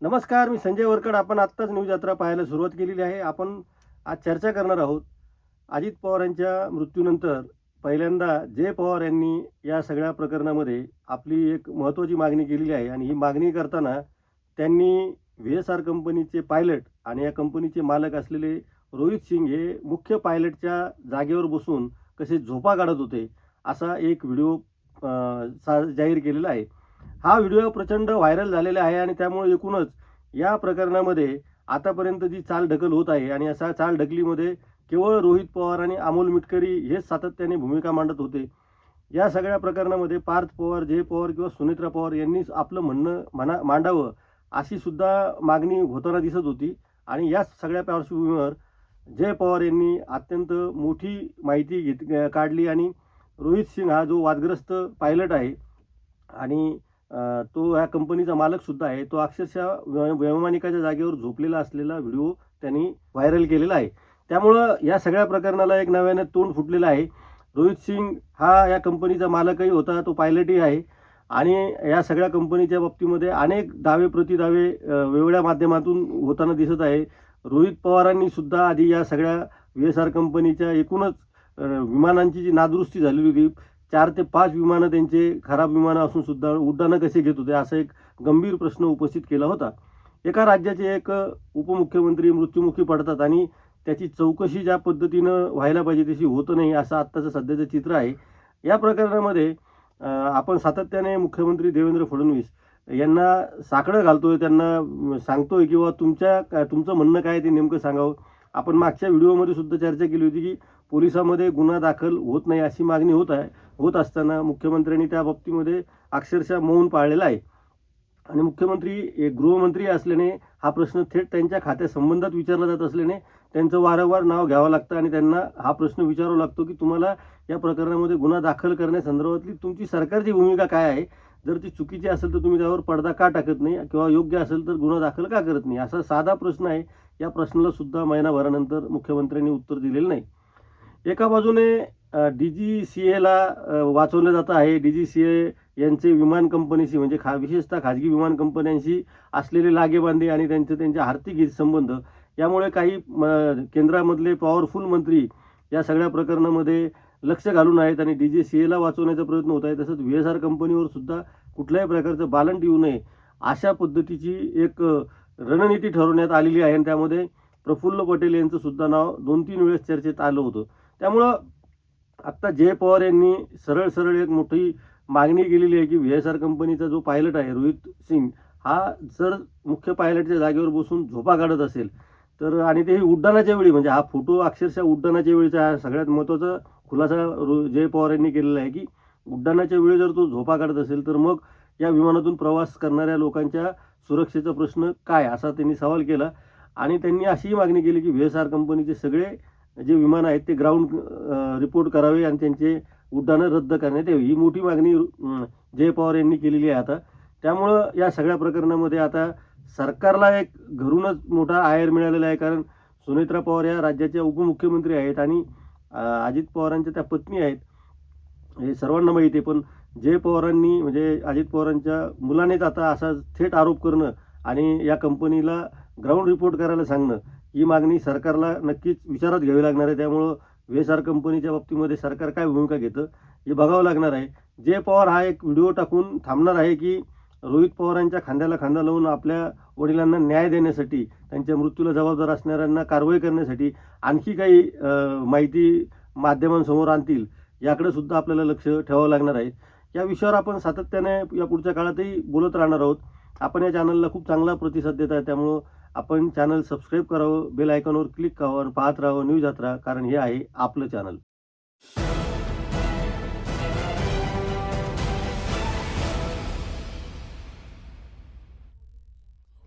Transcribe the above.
नमस्कार, मी संजय वरकड. आपण आत्ताच न्यूज यात्रा पाहायला सुरुवात केलेली आहे. आपण आज चर्चा करणार आहोत. अजित पवार यांच्या मृत्यूनंतर पहिल्यांदा जय पवार यांनी या सगळ्या प्रकरणामध्ये आपली एक महत्त्वाची मागणी केलेली आहे आणि ही मागणी करताना त्यांनी व्ही-एस-आर कंपनीचे पायलट आणि या कंपनीचे मालक असलेले रोहित सिंग हे मुख्य पायलटच्या जागेवर बसून कसे झोपा काढत होते, असा एक व्हिडिओ जाहीर केलेला आहे. हा व्हिडिओ प्रचंड व्हायरल झालेला आहे आणि त्यामुळे एकूणच या प्रकरणामध्ये आतापर्यंत जी चालढकल होत आहे आणि अशा चालढकलीमध्ये केवळ रोहित पवार आणि अमोल मिटकरी हेच सातत्याने भूमिका मांडत होते. या सगळ्या प्रकरणामध्ये पार्थ पवार, जय पवार किंवा सुनेत्रा पवार यांनीच आपलं म्हणणं मांडावं अशी सुद्धा मागणी होताना दिसत होती. आणि या सगळ्या पार्श्वभूमीवर जय पवार यांनी अत्यंत मोठी माहिती काढली आणि रोहित सिंग हा जो वादग्रस्त पायलट आहे आणि तो ह्या कंपनीचा मालकसुद्धा आहे, तो अक्षरशः वैमानिकाच्या जागेवर झोपलेला असलेला व्हिडिओ त्यांनी व्हायरल केलेला आहे. त्यामुळं या सगळ्या प्रकरणाला एक नव्याने तोंड फुटलेलं आहे. रोहित सिंग हा या कंपनीचा मालकही होता, तो पायलटही आहे आणि या सगळ्या कंपनीच्या बाबतीमध्ये अनेक दावे प्रतिदावे वेगवेगळ्या माध्यमातून होताना दिसत आहे. रोहित पवारांनी सुद्धा आधी या सगळ्या व्ही-एस-आर कंपनीच्या एकूणच विमानांची जी नादुरुस्ती झालेली होती, 4 ते 5 विमानं त्यांचे खराब विमानं असून सुद्धा उड्डाणं कसे घेत होते, असा एक गंभीर प्रश्न उपस्थित केला होता. एका राज्याचे एक उपमुख्यमंत्री मृत्युमुखी पडतात आणि त्याची चौकशी ज्या पद्धतीनं व्हायला पाहिजे तशी होत नाही, असं आत्ताचं सध्याचं चित्र आहे. या प्रकरणामध्ये आपण सातत्याने मुख्यमंत्री देवेंद्र फडणवीस यांना साकडं घालतोय, त्यांना सांगतोय किंवा तुमचं म्हणणं काय ते नेमकं सांगावं. आपण मागच्या व्हिडिओमध्ये सुद्धा चर्चा केली होती की पोलिसांमध्ये गुन्हा दाखल होत नाही अशी मागणी होत असताना मुख्यमंत्र्यांनी त्या बाबतीमध्ये अक्षरशः मौन पाळलेलं आहे. आणि मुख्यमंत्री एक गृहमंत्री असल्याने हा प्रश्न थेट त्यांच्या खात्यासंबंधात विचारला जात असल्याने त्यांचं वारंवार नाव घ्यावं लागतं आणि त्यांना हा प्रश्न विचारावा लागतो की तुम्हाला या प्रकरणामध्ये गुन्हा दाखल करण्यासंदर्भातली तुमची सरकारची भूमिका काय आहे. जर ती चुकीची असेल तर तुम्ही त्यावर पडदा का टाकत नाही किंवा योग्य असेल तर गुन्हा दाखल का करत नाही, असा साधा प्रश्न आहे. या प्रश्नाला सुद्धा महिनाभरानंतर मुख्यमंत्र्यांनी उत्तर दिलेलं नाही. एका बाजूने DGCAला वाचवलं जातं आहे. DGCA यांचे विमान कंपनीशी म्हणजे विशेषतः खाजगी विमान कंपन्यांशी असलेले लागेबांधे आणि त्यांचे आर्थिक हितसंबंध यामुळे काही केंद्रामधले पॉवरफुल मंत्री या सगळ्या प्रकरणामध्ये लक्ष घालून आहेत आणि DGCAला वाचवण्याचा प्रयत्न होत आहे. तसंच व्ही-एस-आर कंपनीवर सुद्धा कुठल्याही प्रकारचं बालंट येऊ नये अशा पद्धतीची एक रणनीती ठरवण्यात आलेली आहे आणि त्यामध्ये प्रफुल्ल पटेल यांचं सुद्धा नाव 2-3 वेळेस चर्चेत आलं होतं. त्यामुळं आत्ता जय पवार यांनी सरळ एक मोठी मागणी केलेली आहे की व्ही-एस-आर कंपनीचा जो पायलट आहे रोहित सिंग हा जर मुख्य पायलटच्या जागेवर बसून झोपा काढत असेल तर आणि तेही उड्डाणाच्या वेळी, म्हणजे हा फोटो अक्षरशः उड्डाणाच्या वेळीचा सगळ्यात महत्त्वाचा खुलासा जय पवार यांनी केलेला आहे की उड्डाणाच्या वेळी जर तो झोपा काढत असेल तर मग या विमानातून प्रवास करणाऱ्या लोकांच्या सुरक्षेचा प्रश्न काय, असा त्यांनी सवाल केला. आणि त्यांनी अशीही मागणी केली की व्ही-एस-आर कंपनीचे सगळे जे विमानं आहेत ते ग्राउंड रिपोर्ट करावे आणि त्यांचे उड्डाणं रद्द करण्यात यावी. ही मोठी मागणी जय पवार यांनी केलेली आहे आता. त्यामुळं या सगळ्या प्रकरणामध्ये आता सरकारला एक घरूनच मोठा आयर मिळालेला आहे, कारण सुनेत्रा पवार या राज्याच्या उपमुख्यमंत्री आहेत आणि अजित पवारांच्या त्या पत्नी आहेत, हे सर्वांना माहिती आहे. पण जय पवारांनी म्हणजे अजित पवारांच्या मुलानेच आता असा थेट आरोप करणं आणि या कंपनीला ग्राउंड रिपोर्ट करायला सांगणं, ही मागणी सरकारला नक्कीच विचारात घ्यावी लागणार आहे. त्यामुळं व्ही-एस-आर कंपनीच्या बाबतीमध्ये सरकार काय भूमिका घेतं हे बघावं लागणार आहे. जय पवार हा एक व्हिडिओ टाकून थांबणार आहे की रोहित पवारांच्या खांद्याला खांदा लावून आपल्या वडिलांना न्याय देण्यासाठी, त्यांच्या मृत्यूला जबाबदार असणाऱ्यांना कारवाई करण्यासाठी आणखी काही माहिती माध्यमांसमोर आणतील, याकडे सुद्धा आपल्याला लक्ष ठेवावं लागणार आहे. या विषयावर आपण सातत्याने या पुढच्या काळातही बोलत राहणार आहोत. आपण या चॅनलला खूप चांगला प्रतिसाद देत आहे, त्यामुळं आपण चॅनल सबस्क्राईब करावं, बेल आयकॉनवर क्लिक करावं आणि पाहत राहावं न्यूज यात्रा, कारण हे आहे आपलं चॅनल.